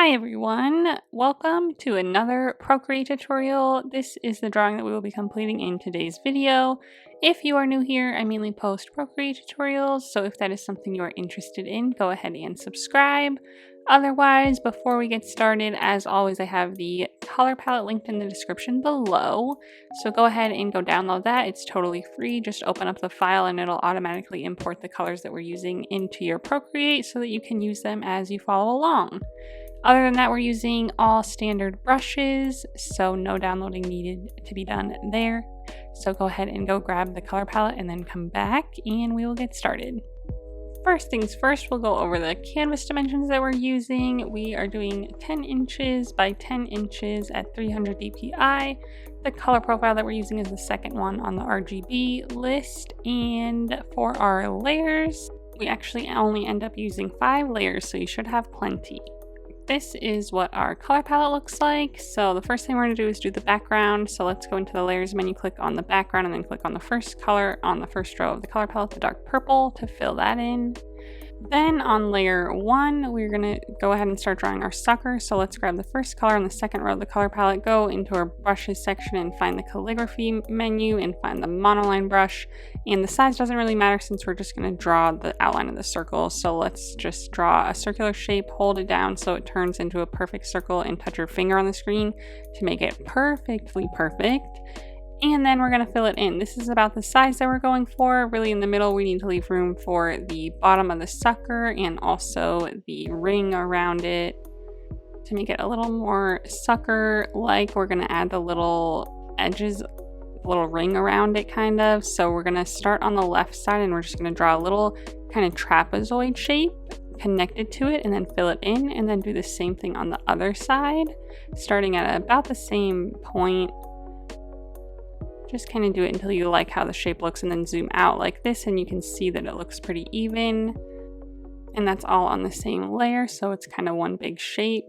Hi everyone, welcome to another Procreate tutorial. This is the drawing that we will be completing in today's video. If you are new here, I mainly post Procreate tutorials, so if that is something you are interested in, go ahead and subscribe. Otherwise, before we get started, as always, I have the color palette linked in the description below. So go ahead and go download that. It's totally free. Just open up the file and it'll automatically import the colors that we're using into your Procreate so that you can use them as you follow along. Other than that, we're using all standard brushes, so no downloading needed to be done there. So go ahead and go grab the color palette and then come back and we will get started. First things first, we'll go over the canvas dimensions that we're using. We are doing 10 inches by 10 inches at 300 dpi. The color profile that we're using is the second one on the RGB list. And for our layers, we actually only end up using 5 layers, so you should have plenty. This is what our color palette looks like. So the first thing we're going to do is do the background. So let's go into the layers menu, click on the background, and then click on the first color on the first row of the color palette, the dark purple, to fill that in. Then on layer 1, we're going to go ahead and start drawing our sucker. So let's grab the first color on the second row of the color palette, go into our brushes section and find the calligraphy menu and find the monoline brush. And the size doesn't really matter since we're just going to draw the outline of the circle. So let's just draw a circular shape, hold it down so it turns into a perfect circle, and touch your finger on the screen to make it perfectly perfect. And then we're going to fill it in. This is about the size that we're going for. Really in the middle, we need to leave room for the bottom of the sucker and also the ring around it. To make it a little more sucker-like, we're going to add the little edges, little ring around it kind of. So we're going to start on the left side and we're just going to draw a little kind of trapezoid shape connected to it and then fill it in, and then do the same thing on the other side, starting at about the same point. Just kind of do it until you like how the shape looks and then zoom out like this and you can see that it looks pretty even. And that's all on the same layer, so it's kind of one big shape.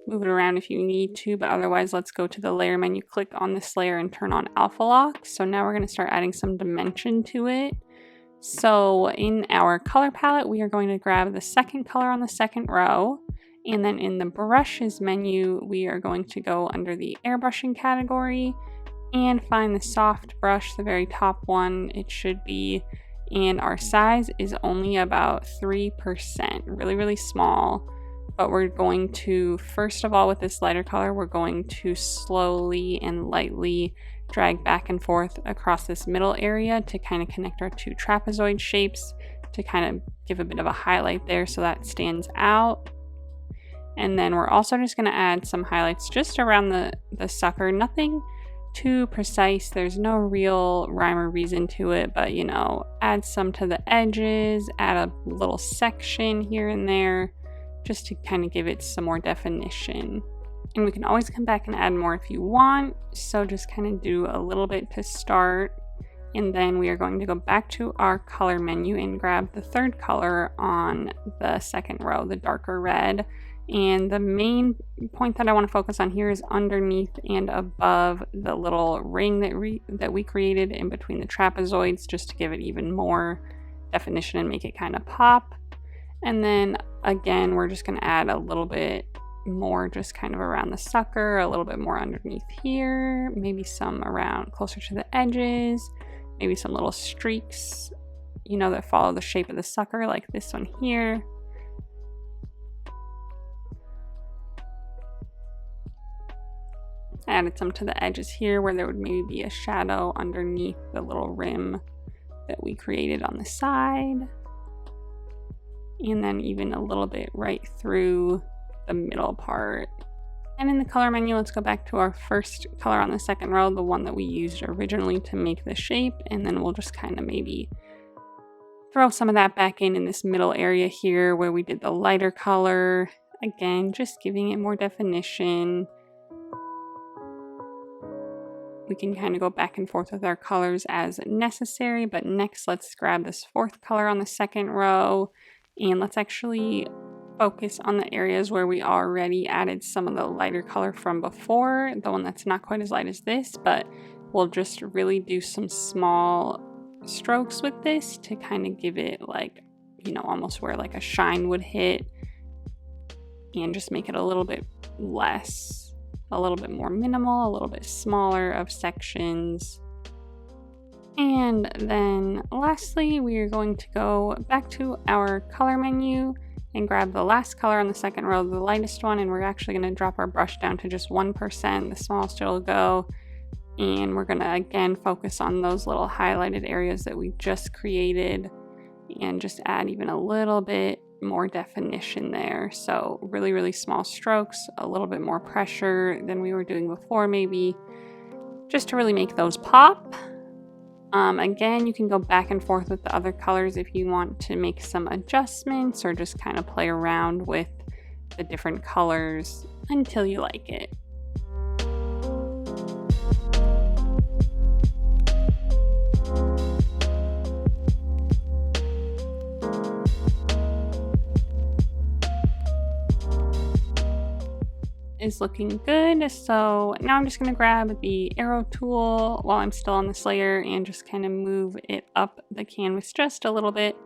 Move it around if you need to, but otherwise let's go to the layer menu, click on this layer and turn on alpha lock. So now we're going to start adding some dimension to it. So in our color palette, we are going to grab the second color on the second row. And then in the brushes menu, we are going to go under the airbrushing category and find the soft brush, the very top one it should be, and our size is only about 3%, really small. But we're going to, first of all, with this lighter color, we're going to slowly and lightly drag back and forth across this middle area to kind of connect our two trapezoid shapes, to kind of give a bit of a highlight there so that stands out. And then we're also just going to add some highlights just around the sucker, nothing too precise. There's no real rhyme or reason to it, but you know, add some to the edges, add a little section here and there just to kind of give it some more definition. And we can always come back and add more if you want, so just kind of do a little bit to start. And then we are going to go back to our color menu and grab the third color on the second row, the darker red. And the main point that I want to focus on here is underneath and above the little ring that we created in between the trapezoids, just to give it even more definition and make it kind of pop. And then again, we're just going to add a little bit more just kind of around the sucker, a little bit more underneath here, maybe some around closer to the edges, maybe some little streaks, you know, that follow the shape of the sucker, like this one here. I added some to the edges here where there would maybe be a shadow underneath the little rim that we created on the side. And then even a little bit right through the middle part. And in the color menu, let's go back to our first color on the second row, the one that we used originally to make the shape. And then we'll just kind of maybe throw some of that back in this middle area here where we did the lighter color. Again, just giving it more definition. We can kind of go back and forth with our colors as necessary, but next let's grab this fourth color on the second row and let's actually focus on the areas where we already added some of the lighter color from before, the one that's not quite as light as this, but we'll just really do some small strokes with this to kind of give it like, you know, almost where like a shine would hit. and just make it a little bit less, a little bit more minimal, a little bit smaller of sections. And then lastly, we are going to go back to our color menu and grab the last color on the second row, the lightest one, and we're actually going to drop our brush down to just 1%, the smallest it'll go. And we're going to again focus on those little highlighted areas that we just created and just add even a little bit more definition there. So really, really small strokes, a little bit more pressure than we were doing before maybe, just to really make those pop. Again, you can go back and forth with the other colors if you want to make some adjustments or just kind of play around with the different colors until you like it. Is looking good. So now I'm just going to grab the arrow tool while I'm still on this layer and just kind of move it up the canvas just a little bit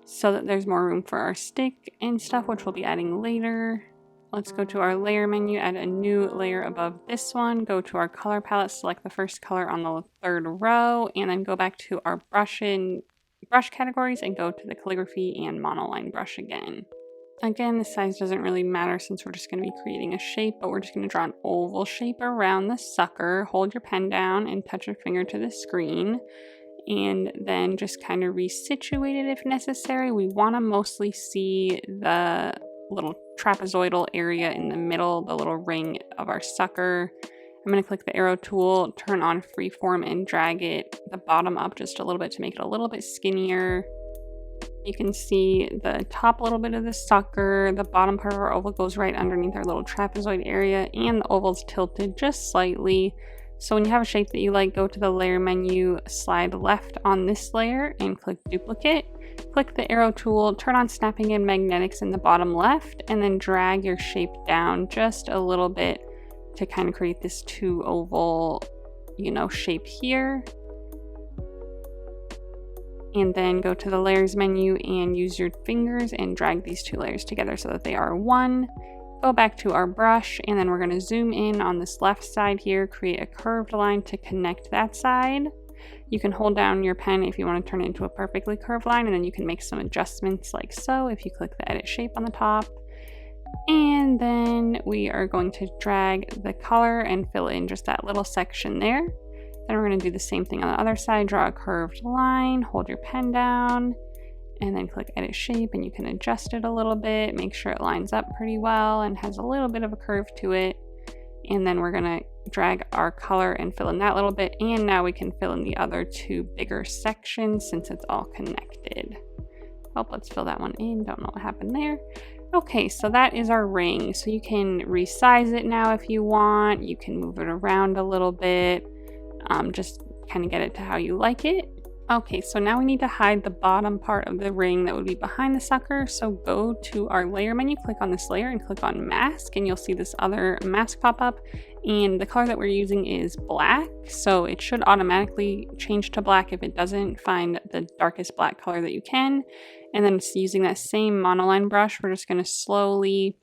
so that there's more room for our stick and stuff, which we'll be adding later. Let's go to our layer menu, add a new layer above this one, go to our color palette, select the first color on the third row, and then go back to our brush categories and go to the calligraphy and monoline brush again. Again, the size doesn't really matter since we're just going to be creating a shape, but we're just going to draw an oval shape around the sucker. Hold your pen down and touch your finger to the screen, and then just kind of resituate it if necessary. We want to mostly see the little trapezoidal area in the middle, the little ring of our sucker. I'm going to click the arrow tool, turn on freeform, and drag it the bottom up just a little bit to make it a little bit skinnier. You can see the top little bit of the sucker, the bottom part of our oval goes right underneath our little trapezoid area, and the oval's tilted just slightly. So when you have a shape that you like, go to the layer menu, slide left on this layer and click duplicate. Click the arrow tool, turn on snapping and magnetics in the bottom left, and then drag your shape down just a little bit to kind of create this two oval, shape here. And then go to the layers menu and use your fingers and drag these two layers together so that they are one. Go back to our brush, and then we're going to zoom in on this left side here, create a curved line to connect that side. You can hold down your pen if you want to turn it into a perfectly curved line, and then you can make some adjustments like so if you click the edit shape on the top. And then we are going to drag the color and fill in just that little section there. Then we're going to do the same thing on the other side, draw a curved line, hold your pen down, and then click edit shape, and you can adjust it a little bit, make sure it lines up pretty well and has a little bit of a curve to it. And then we're going to drag our color and fill in that little bit, and now we can fill in the other two bigger sections since it's all connected. Oh, let's fill that one in, don't know what happened there. Okay, so that is our ring. So you can resize it now if you want, you can move it around a little bit. Just kind of get it to how you like it. Okay, so now we need to hide the bottom part of the ring that would be behind the sucker. So go to our layer menu, click on this layer and click on mask, and you'll see this other mask pop up. And the color that we're using is black, so it should automatically change to black. If it doesn't, find the darkest black color that you can. And then using that same monoline brush, we're just going to slowly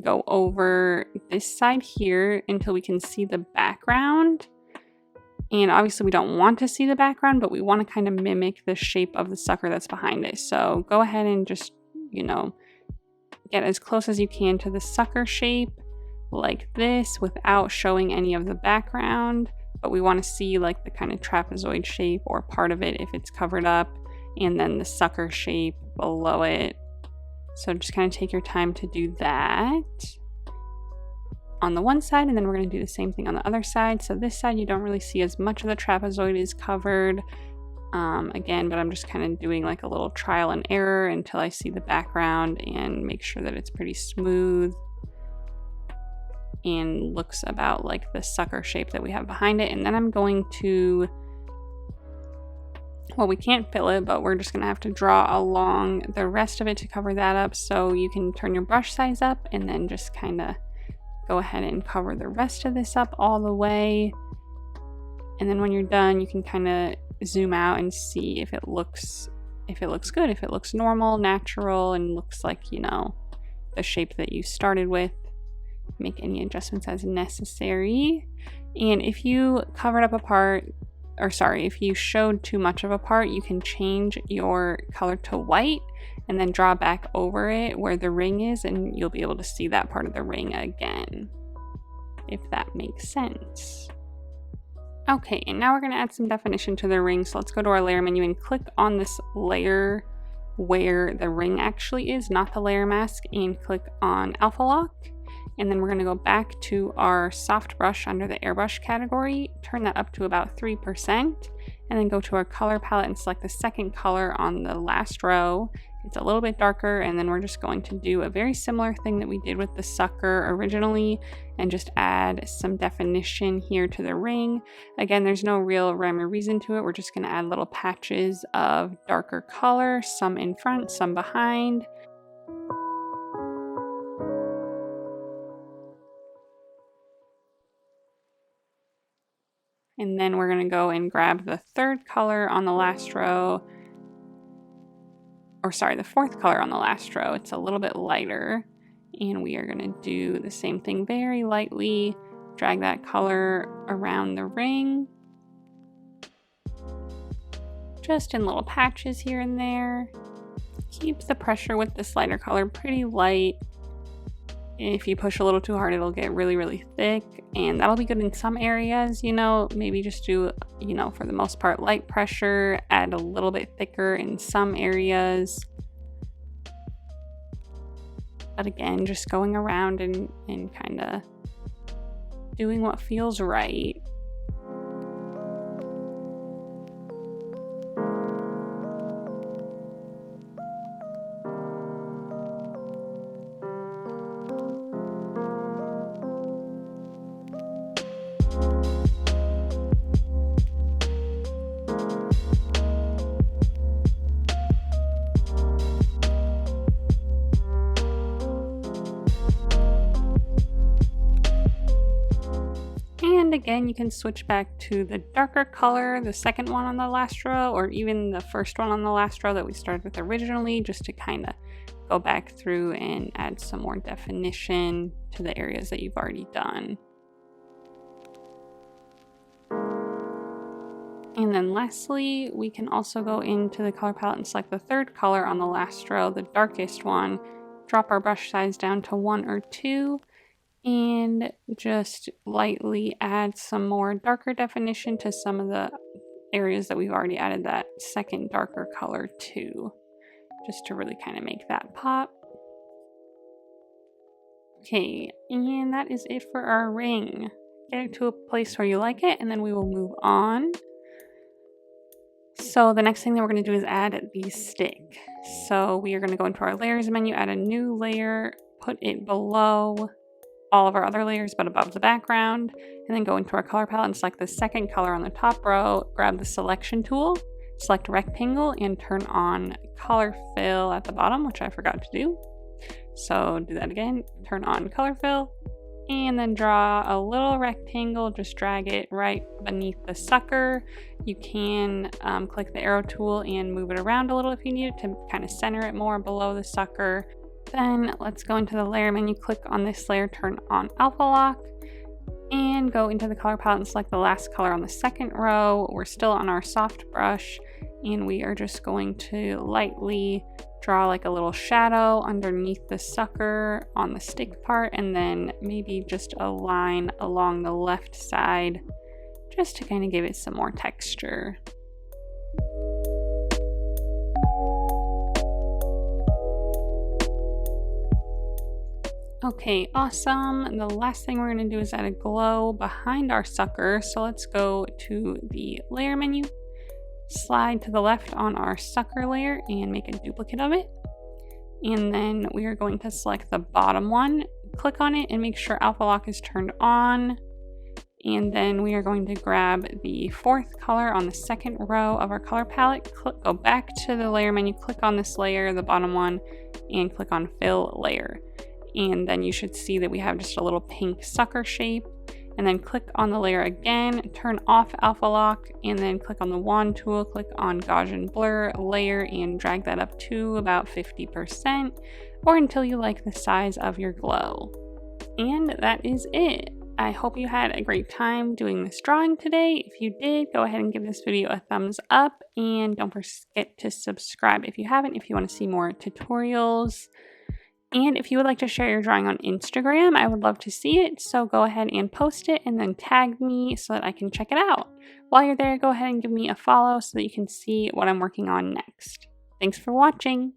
go over this side here until we can see the background. And obviously we don't want to see the background, but we want to kind of mimic the shape of the sucker that's behind it. So go ahead and just, get as close as you can to the sucker shape like this without showing any of the background. But we want to see like the kind of trapezoid shape or part of it if it's covered up, and then the sucker shape below it. So just kind of take your time to do that on the one side, and then we're going to do the same thing on the other side. So this side you don't really see as much of the trapezoid is covered again, but I'm just kind of doing like a little trial and error until I see the background and make sure that it's pretty smooth and looks about like the sucker shape that we have behind it. And then I'm going to, well, we can't fill it, but we're just going to have to draw along the rest of it to cover that up. So you can turn your brush size up and then just kind of go ahead and cover the rest of this up all the way. And then when you're done, you can kind of zoom out and see if it looks good, if it looks normal, natural, and looks like, the shape that you started with. Make any adjustments as necessary. And if you covered up a part, or sorry, if you showed too much of a part, you can change your color to white and then draw back over it where the ring is, and you'll be able to see that part of the ring again, if that makes sense. Okay, and now we're going to add some definition to the ring. So let's go to our layer menu and click on this layer where the ring actually is, not the layer mask, and click on Alpha Lock. And then we're going to go back to our soft brush under the airbrush category, turn that up to about 3%, and then go to our color palette and select the second color on the last row. It's a little bit darker, and then we're just going to do a very similar thing that we did with the sucker originally and just add some definition here to the ring. Again, there's no real rhyme or reason to it. We're just going to add little patches of darker color, some in front, some behind. And then we're going to go and grab the third color on the last row, or sorry, the fourth color on the last row. It's a little bit lighter, and we are going to do the same thing very lightly, drag that color around the ring, just in little patches here and there. Keep the pressure with this lighter color pretty light. If you push a little too hard, it'll get really, really thick, and that'll be good in some areas, you know, maybe just do, you know, for the most part, light pressure, add a little bit thicker in some areas. But again, just going around and kind of doing what feels right. And again, you can switch back to the darker color, the second one on the last row, or even the first one on the last row that we started with originally, just to kind of go back through and add some more definition to the areas that you've already done. And then lastly, we can also go into the color palette and select the third color on the last row, the darkest one, drop our brush size down to 1 or 2, and just lightly add some more darker definition to some of the areas that we've already added that second darker color to, just to really kind of make that pop. Okay, and that is it for our ring. Get it to a place where you like it, and then we will move on. So the next thing that we're going to do is add the stick. So we are going to go into our layers menu, add a new layer, put it below all of our other layers but above the background, and then go into our color palette and select the second color on the top row, grab the selection tool, select rectangle, and turn on color fill at the bottom, which I forgot to do. So do that again, turn on color fill, and then draw a little rectangle, just drag it right beneath the sucker. You can click the arrow tool and move it around a little if you need it to kind of center it more below the sucker. Then let's go into the layer menu, click on this layer, turn on Alpha Lock, and go into the color palette and select the last color on the second row. We're still on our soft brush, and we are just going to lightly draw like a little shadow underneath the sucker on the stick part, and then maybe just a line along the left side just to kind of give it some more texture. Okay, awesome. The last thing we're going to do is add a glow behind our sucker. So let's go to the layer menu, slide to the left on our sucker layer and make a duplicate of it. And then we are going to select the bottom one, click on it and make sure Alpha Lock is turned on. And then we are going to grab the fourth color on the second row of our color palette, go back to the layer menu, click on this layer, the bottom one, and click on fill layer. And then you should see that we have just a little pink sucker shape. and then click on the layer again, turn off alpha lock, and then click on the wand tool, click on Gaussian Blur layer, and drag that up to about 50% or until you like the size of your glow. And that is it. I hope you had a great time doing this drawing today. If you did, go ahead and give this video a thumbs up, and don't forget to subscribe if you haven't, if you want to see more tutorials. And if you would like to share your drawing on Instagram, I would love to see it, so go ahead and post it and then tag me so that I can check it out. While you're there, go ahead and give me a follow so that you can see what I'm working on next. Thanks for watching!